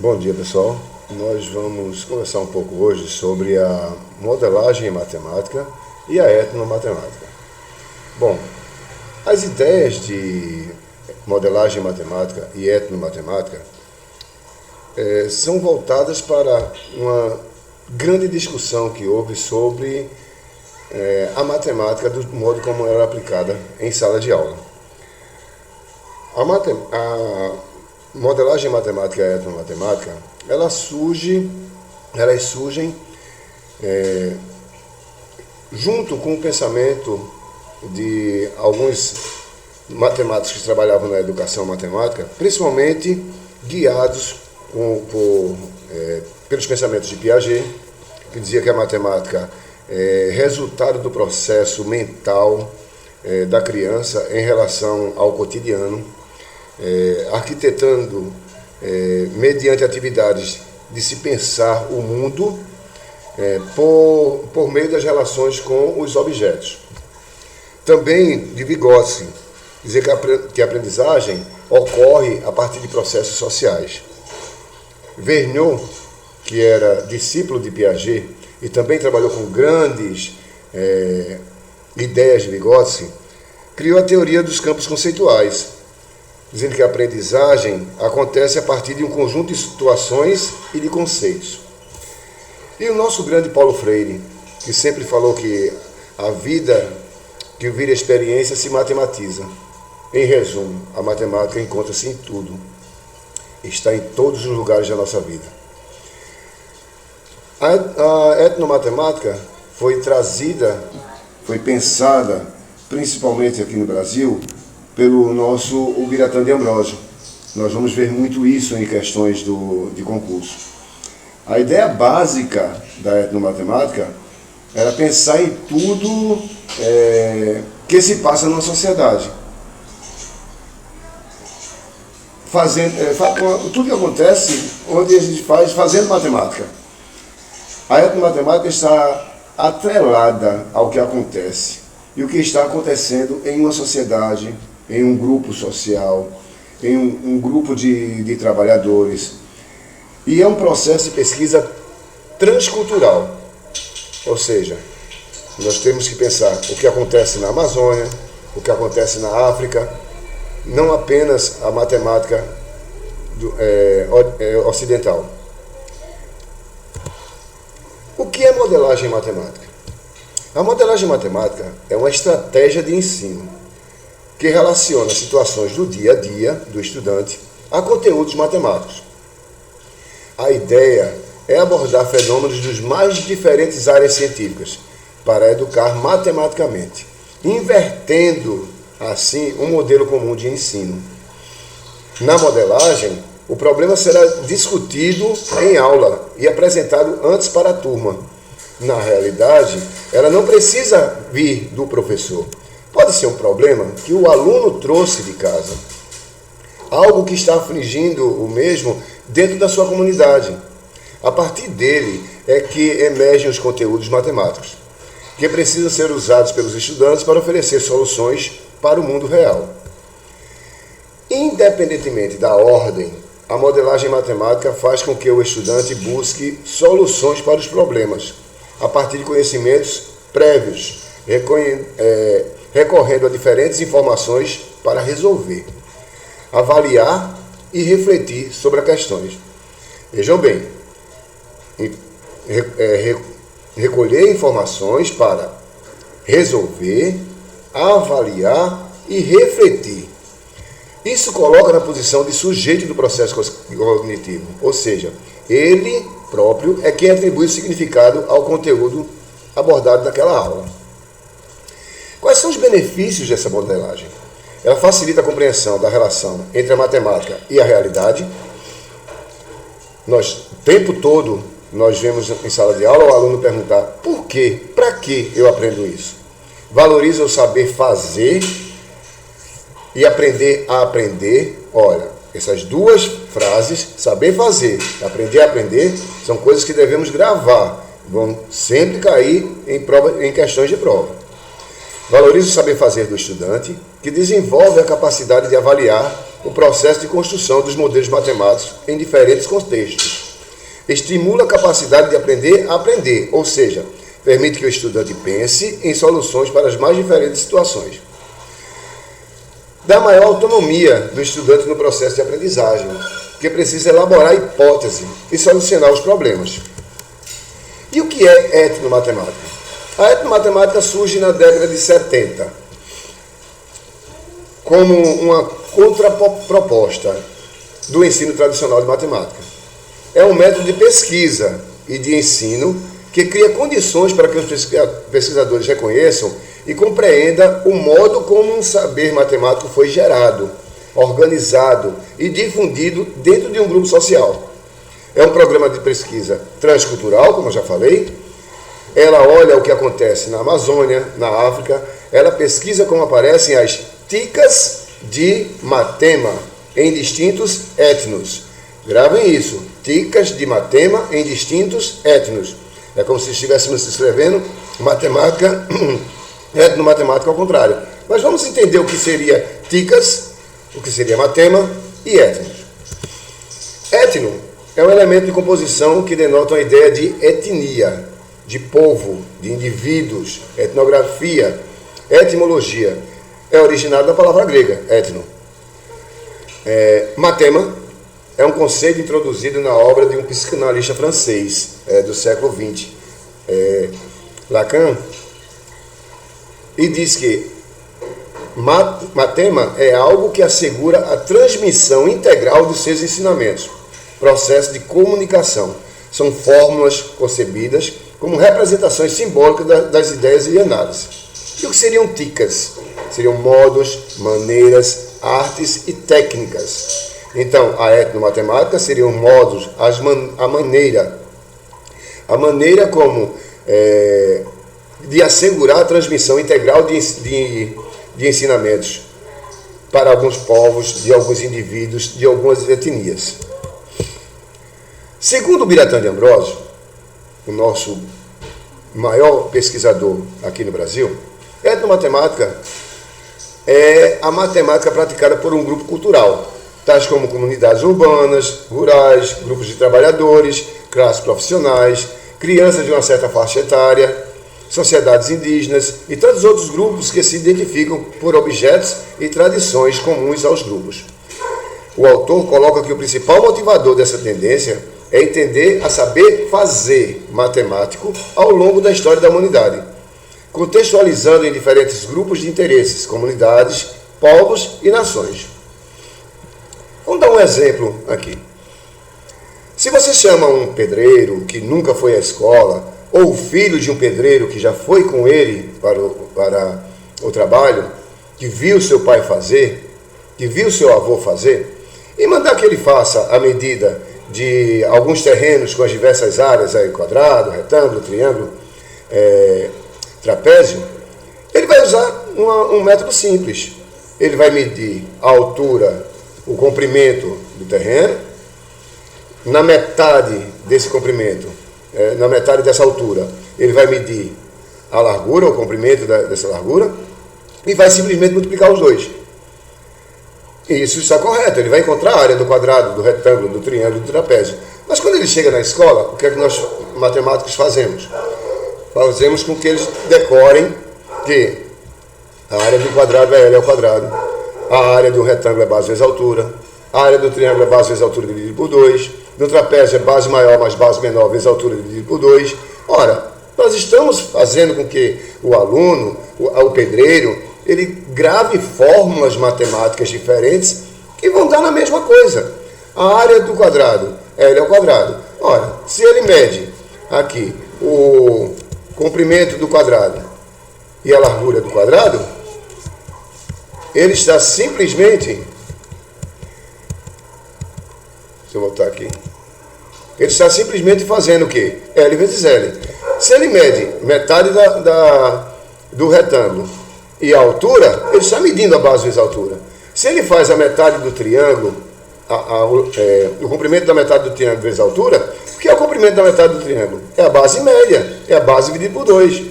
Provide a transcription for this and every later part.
Bom dia, pessoal. Nós vamos conversar um pouco hoje sobre a modelagem em matemática e a etnomatemática. Bom, as ideias de modelagem em matemática e etnomatemática são voltadas para uma grande discussão que houve sobre a matemática do modo como ela é aplicada em sala de aula. A modelagem matemática e a etnomatemática, elas surgem junto com o pensamento de alguns matemáticos que trabalhavam na educação matemática, principalmente guiados pelos pensamentos de Piaget, que dizia que a matemática é resultado do processo mental da criança em relação ao cotidiano, arquitetando mediante atividades de se pensar o mundo por meio das relações com os objetos. Também de Vygotsky, dizer que a aprendizagem ocorre a partir de processos sociais. Vergniaud, que era discípulo de Piaget e também trabalhou com grandes ideias de Vygotsky, criou a teoria dos campos conceituais, dizendo que a aprendizagem acontece a partir de um conjunto de situações e de conceitos. E o nosso grande Paulo Freire, que sempre falou que a vida que vira experiência se matematiza. Em resumo, a matemática encontra-se em tudo, está em todos os lugares da nossa vida. A etnomatemática foi pensada, principalmente aqui no Brasil, pelo nosso Ubiratã de Ambrosio. Nós vamos ver muito isso em questões de concurso. A ideia básica da etnomatemática era pensar em tudo que se passa numa sociedade. Tudo que acontece onde a gente faz fazendo matemática. A etnomatemática está atrelada ao que acontece e o que está acontecendo em uma sociedade, em um grupo social, em um grupo de trabalhadores. E é um processo de pesquisa transcultural. Ou seja, nós temos que pensar o que acontece na Amazônia, o que acontece na África, não apenas a matemática ocidental. O que é modelagem matemática? A modelagem matemática é uma estratégia de ensino que relaciona situações do dia a dia do estudante a conteúdos matemáticos. A ideia é abordar fenômenos dos mais diferentes áreas científicas para educar matematicamente, invertendo assim um modelo comum de ensino. Na modelagem, o problema será discutido em aula e apresentado antes para a turma. Na realidade, ela não precisa vir do professor. Pode ser um problema que o aluno trouxe de casa, algo que está afligindo o mesmo dentro da sua comunidade. A partir dele é que emergem os conteúdos matemáticos, que precisam ser usados pelos estudantes para oferecer soluções para o mundo real. Independentemente da ordem, a modelagem matemática faz com que o estudante busque soluções para os problemas, a partir de conhecimentos prévios, recorrendo a diferentes informações para resolver, avaliar e refletir sobre as questões. Vejam bem, recolher informações para resolver, avaliar e refletir. Isso coloca na posição de sujeito do processo cognitivo, ou seja, ele próprio é quem atribui significado ao conteúdo abordado naquela aula. Quais são os benefícios dessa modelagem? Ela facilita a compreensão da relação entre a matemática e a realidade. O tempo todo, nós vemos em sala de aula o aluno perguntar: por quê? Para que eu aprendo isso? Valoriza o saber fazer e aprender a aprender. Olha, essas duas frases, saber fazer, aprender a aprender, são coisas que devemos gravar. Vão sempre cair em questões de prova. Valoriza o saber fazer do estudante, que desenvolve a capacidade de avaliar o processo de construção dos modelos matemáticos em diferentes contextos. Estimula a capacidade de aprender a aprender, ou seja, permite que o estudante pense em soluções para as mais diferentes situações. Dá maior autonomia do estudante no processo de aprendizagem, que precisa elaborar a hipótese e solucionar os problemas. E o que é etnomatemática? A etnomatemática surge na década de 70 como uma contraproposta do ensino tradicional de matemática. É um método de pesquisa e de ensino que cria condições para que os pesquisadores reconheçam e compreendam o modo como um saber matemático foi gerado, organizado e difundido dentro de um grupo social. É um programa de pesquisa transcultural, como eu já falei. Ela olha o que acontece na Amazônia, na África. Ela pesquisa como aparecem as ticas de Matema em distintos etnos. Gravem isso, ticas de Matema em distintos etnos. É como se estivéssemos escrevendo matemática, etnomatemática ao contrário. Mas vamos entender o que seria ticas, o que seria Matema e etnos. Etno é um elemento de composição que denota uma ideia de etnia, de povo, de indivíduos, etnografia, etimologia. É originado da palavra grega, etno. Matema é um conceito introduzido na obra de um psicanalista francês do século XX, Lacan, e diz que matema é algo que assegura a transmissão integral dos seus ensinamentos, processo de comunicação. São fórmulas concebidas como representações simbólicas das ideias e análises. E o que seriam ticas? Seriam modos, maneiras, artes e técnicas. Então, a etnomatemática seriam modos, a maneira como de assegurar a transmissão integral de ensinamentos para alguns povos, de alguns indivíduos, de algumas etnias. Segundo Biratan de Ambrosio, o nosso maior pesquisador aqui no Brasil, etnomatemática é a matemática praticada por um grupo cultural, tais como comunidades urbanas, rurais, grupos de trabalhadores, classes profissionais, crianças de uma certa faixa etária, sociedades indígenas e tantos outros grupos que se identificam por objetos e tradições comuns aos grupos. O autor coloca que o principal motivador dessa tendência é entender a saber fazer matemático ao longo da história da humanidade, contextualizando em diferentes grupos de interesses, comunidades, povos e nações. Vamos dar um exemplo aqui. Se você chama um pedreiro que nunca foi à escola, ou o filho de um pedreiro que já foi com ele para o trabalho, que viu seu pai fazer, que viu seu avô fazer, e mandar que ele faça a medida de alguns terrenos com as diversas áreas, aí, quadrado, retângulo, triângulo, trapézio, ele vai usar um método simples. Ele vai medir a altura, o comprimento do terreno, na metade desse comprimento, na metade dessa altura, ele vai medir a largura, o comprimento dessa largura, e vai simplesmente multiplicar os dois. E isso está correto, ele vai encontrar a área do quadrado, do retângulo, do triângulo, do trapézio. Mas quando ele chega na escola, o que é que nós matemáticos fazemos? Fazemos com que eles decorem que a área do quadrado é L ao quadrado, a área do retângulo é base vezes altura, a área do triângulo é base vezes altura dividido por 2, do trapézio é base maior mais base menor vezes altura dividido por 2. Ora, nós estamos fazendo com que o aluno, o pedreiro, ele grave fórmulas matemáticas diferentes que vão dar na mesma coisa. A área do quadrado é L ao quadrado. Ora, se ele mede aqui o comprimento do quadrado e a largura do quadrado, ele está simplesmente... Deixa eu voltar aqui. Ele está simplesmente fazendo o quê? L vezes L. Se ele mede metade do retângulo e a altura, ele está medindo a base vezes a altura. Se ele faz a metade do triângulo, o comprimento da metade do triângulo vezes a altura, o que é o comprimento da metade do triângulo? É a base média, é a base dividida por 2.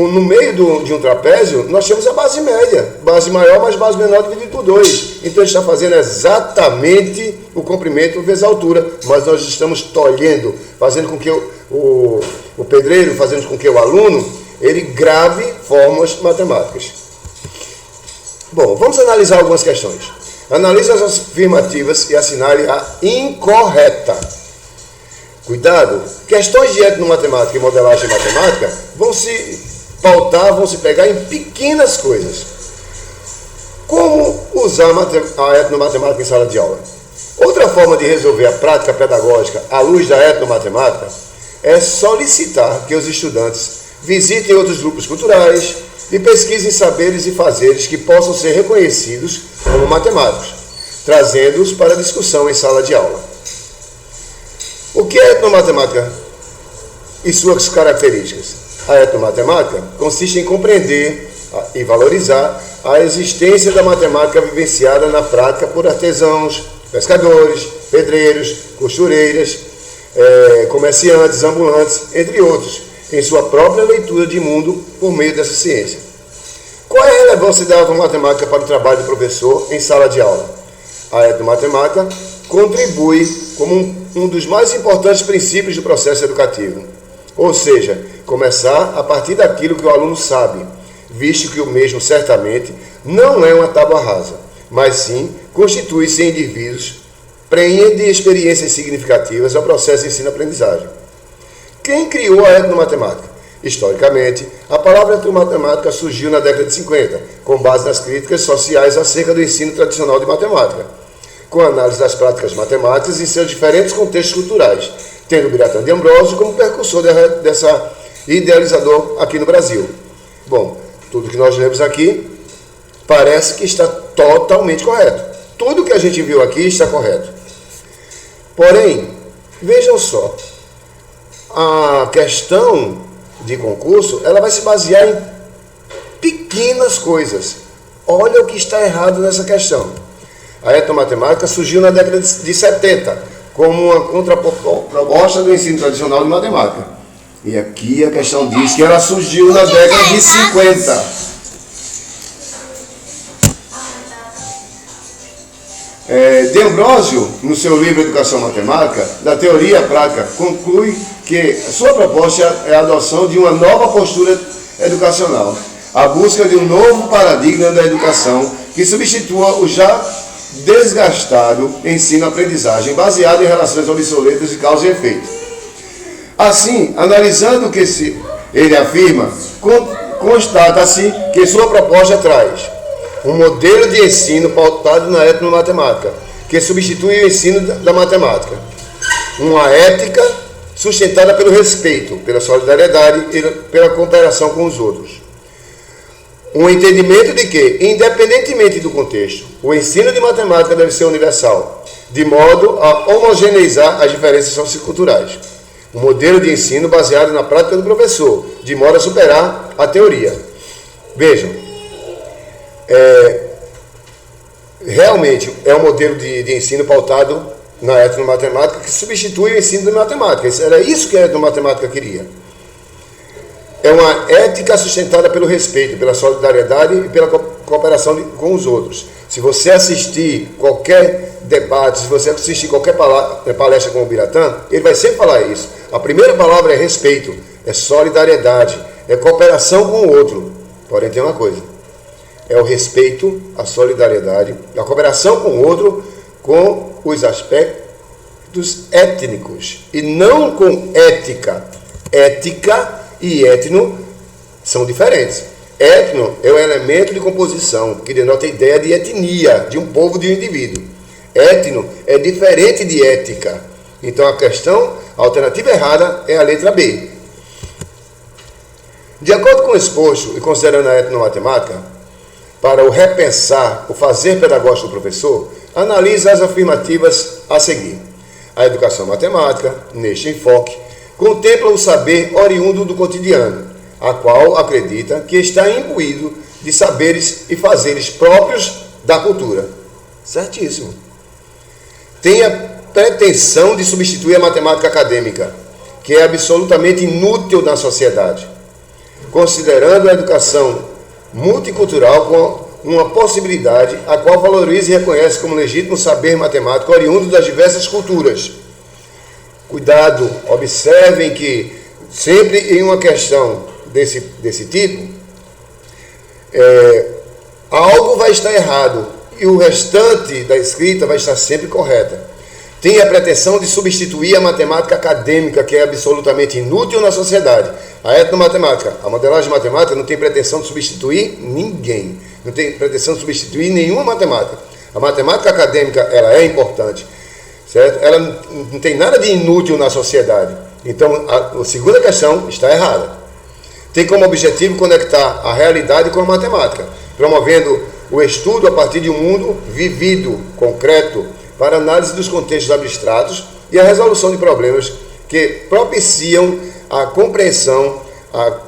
no meio de um trapézio, nós temos a base média, base maior mais base menor dividido por 2. Então ele está fazendo exatamente o comprimento vezes a altura, mas nós estamos tolhendo, fazendo com que o pedreiro, fazendo com que o aluno, ele grave fórmulas matemáticas. Bom, vamos analisar algumas questões. Analise as afirmativas e assinale a incorreta. Cuidado, questões de etnomatemática e modelagem matemática vão se pautar, vão se pegar em pequenas coisas. Como usar a etnomatemática em sala de aula? Outra forma de resolver a prática pedagógica à luz da etnomatemática é solicitar que os estudantes visitem outros grupos culturais e pesquisem saberes e fazeres que possam ser reconhecidos como matemáticos, trazendo-os para discussão em sala de aula. O que é etnomatemática e suas características? A etnomatemática consiste em compreender e valorizar a existência da matemática vivenciada na prática por artesãos, pescadores, pedreiros, costureiras, comerciantes, ambulantes, entre outros, em sua própria leitura de mundo por meio dessa ciência. Qual é a relevância da etnomatemática para o trabalho do professor em sala de aula? A etnomatemática contribui como um dos mais importantes princípios do processo educativo, ou seja, começar a partir daquilo que o aluno sabe, visto que o mesmo certamente não é uma tábua rasa, mas sim constitui-se em indivíduos prenhe de experiências significativas ao processo de ensino-aprendizagem. Quem criou a etnomatemática? Historicamente, a palavra etnomatemática surgiu na década de 50, com base nas críticas sociais acerca do ensino tradicional de matemática, com análise das práticas matemáticas em seus diferentes contextos culturais, tendo Biratan de Ambrosio como precursor dessa idealizador aqui no Brasil. Bom, tudo que nós lemos aqui parece que está totalmente correto. Tudo que a gente viu aqui está correto. Porém, vejam só, a questão de concurso, ela vai se basear em pequenas coisas. Olha o que está errado nessa questão. A etnomatemática surgiu na década de 70, como uma contraproposta do ensino tradicional de matemática. E aqui a questão diz que ela surgiu na década de 50. De Ambrosio, no seu livro Educação Matemática, da teoria à prática, conclui que sua proposta é a adoção de uma nova postura educacional, a busca de um novo paradigma da educação que substitua o já desgastado ensino-aprendizagem, baseado em relações obsoletas de causa e efeito. Assim, analisando o que ele afirma, constata-se que sua proposta traz um modelo de ensino pautado na etnomatemática, que substitui o ensino da matemática. Uma ética sustentada pelo respeito, pela solidariedade e pela cooperação com os outros. Um entendimento de que, independentemente do contexto, o ensino de matemática deve ser universal, de modo a homogeneizar as diferenças socioculturais. Um modelo de ensino baseado na prática do professor, de modo a superar a teoria. Vejam, realmente é um modelo de ensino pautado na etnomatemática que substitui o ensino de matemática. Era isso que a etnomatemática queria. É uma ética sustentada pelo respeito, pela solidariedade e pela cooperação com os outros. Se você assistir qualquer debate, se você assistir qualquer palestra com o Biratan, ele vai sempre falar isso. A primeira palavra é respeito, é solidariedade, é cooperação com o outro. Porém, tem uma coisa. É o respeito, a solidariedade, a cooperação com o outro, com os aspectos étnicos e não com ética. Ética e etno são diferentes. Etno é o elemento de composição que denota a ideia de etnia, de um povo, de um indivíduo. Etno é diferente de ética. Então a alternativa errada é a letra B. De acordo com o exposto e considerando a etnomatemática, para o repensar o fazer pedagógico do professor, analisa as afirmativas a seguir. A educação matemática, neste enfoque, contempla o saber oriundo do cotidiano, a qual acredita que está imbuído de saberes e fazeres próprios da cultura. Certíssimo. Tem a pretensão de substituir a matemática acadêmica, que é absolutamente inútil na sociedade. considerando a educação multicultural com uma possibilidade a qual valoriza e reconhece como legítimo saber matemático oriundo das diversas culturas. Cuidado, observem que sempre em uma questão desse tipo, algo vai estar errado e o restante da escrita vai estar sempre correta. Tem a pretensão de substituir a matemática acadêmica, que é absolutamente inútil na sociedade. A etnomatemática, a modelagem matemática não tem pretensão de substituir ninguém. Não tem pretensão de substituir nenhuma matemática. A matemática acadêmica, ela é importante, certo? Ela não tem nada de inútil na sociedade. Então, a segunda questão está errada. Tem como objetivo conectar a realidade com a matemática, promovendo o estudo a partir de um mundo vivido, concreto, para análise dos contextos abstratos e a resolução de problemas que propiciam a compreensão, a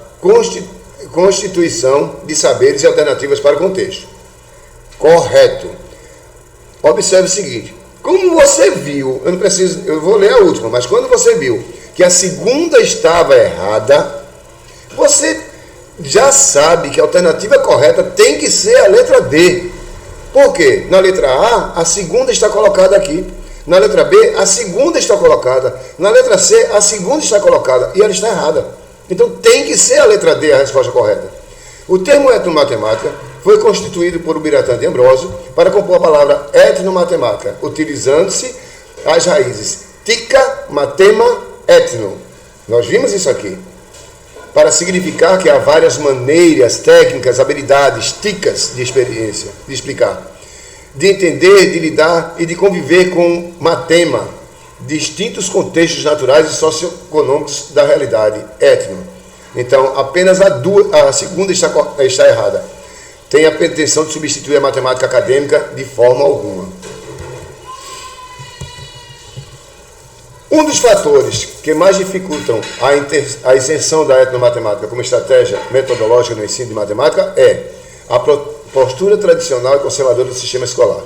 constituição de saberes e alternativas para o contexto. Correto. Observe o seguinte, como você viu, eu vou ler a última, mas quando você viu que a segunda estava errada, você já sabe que a alternativa correta tem que ser a letra D. Por quê? Na letra A, a segunda está colocada aqui. Na letra B, a segunda está colocada. Na letra C, a segunda está colocada. E ela está errada. Então tem que ser a letra D a resposta correta. O termo etnomatemática foi constituído por Ubiratã de Ambrósio para compor a palavra etnomatemática, utilizando-se as raízes tica, matema, etno. Nós vimos isso aqui. Para significar que há várias maneiras, técnicas, habilidades, ticas de experiência, de explicar, de entender, de lidar e de conviver com matema, distintos contextos naturais e socioeconômicos da realidade, etno. Então, apenas a segunda está errada. Tem a pretensão de substituir a matemática acadêmica de forma alguma. Um dos fatores que mais dificultam a inserção da etnomatemática como estratégia metodológica no ensino de matemática é a postura tradicional e conservadora do sistema escolar,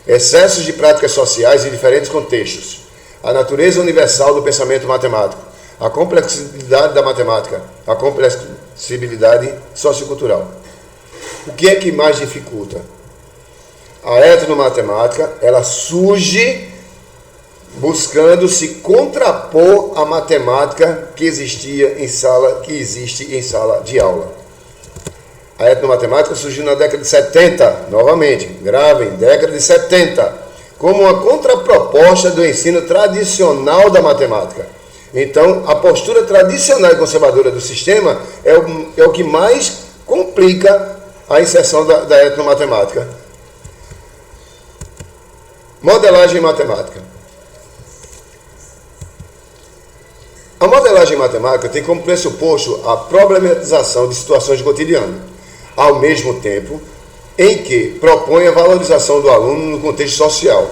excessos de práticas sociais em diferentes contextos, a natureza universal do pensamento matemático, a complexidade da matemática, a complexibilidade sociocultural. O que é que mais dificulta? A etnomatemática, ela surge buscando se contrapor à matemática que existe em sala de aula. A etnomatemática surgiu na década de 70, novamente, gravem, década de 70, como uma contraproposta do ensino tradicional da matemática. Então, a postura tradicional e conservadora do sistema é o que mais complica a inserção da etnomatemática. Modelagem matemática. A modelagem matemática tem como pressuposto a problematização de situações do cotidiano, ao mesmo tempo em que propõe a valorização do aluno no contexto social.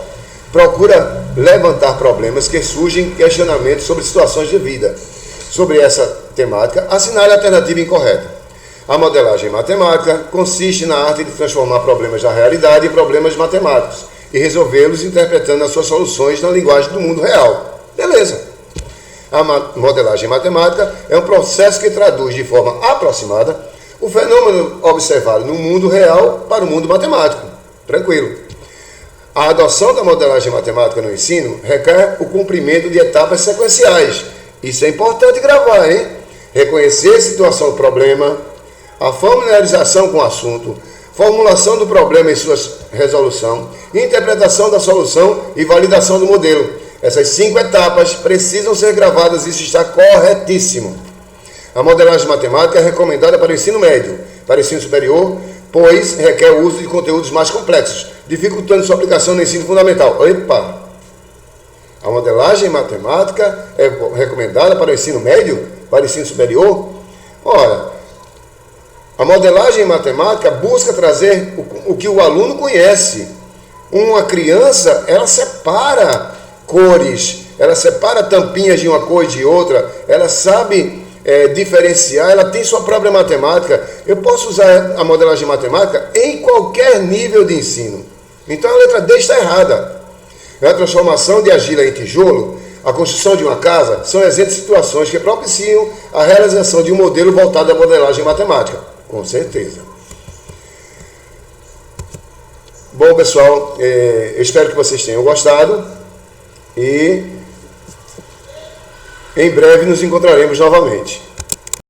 Procura levantar problemas que surgem questionamentos sobre situações de vida. Sobre essa temática, assinale a alternativa incorreta. A modelagem matemática consiste na arte de transformar problemas da realidade em problemas matemáticos e resolvê-los interpretando as suas soluções na linguagem do mundo real. Beleza. A modelagem matemática é um processo que traduz de forma aproximada o fenômeno observado no mundo real para o mundo matemático. Tranquilo. A adoção da modelagem matemática no ensino requer o cumprimento de etapas sequenciais. Isso é importante gravar, hein? Reconhecer a situação do problema, a familiarização com o assunto, formulação do problema e sua resolução, interpretação da solução e validação do modelo. Essas 5 etapas precisam ser gravadas e isso está corretíssimo. A modelagem matemática é recomendada para o ensino médio, para o ensino superior, pois requer o uso de conteúdos mais complexos, dificultando sua aplicação no ensino fundamental. Opa! A modelagem matemática é recomendada para o ensino médio, para o ensino superior? Ora, a modelagem matemática busca trazer o que o aluno conhece. Uma criança, ela separa cores, ela separa tampinhas de uma cor e de outra, ela sabe diferenciar, ela tem sua própria matemática. Eu posso usar a modelagem matemática em qualquer nível de ensino. Então a letra D está errada. A transformação de argila em tijolo a construção de uma casa, são exemplos de situações que propiciam a realização de um modelo voltado à modelagem matemática. Com certeza. Bom, pessoal, eu espero que vocês tenham gostado e em breve nos encontraremos novamente.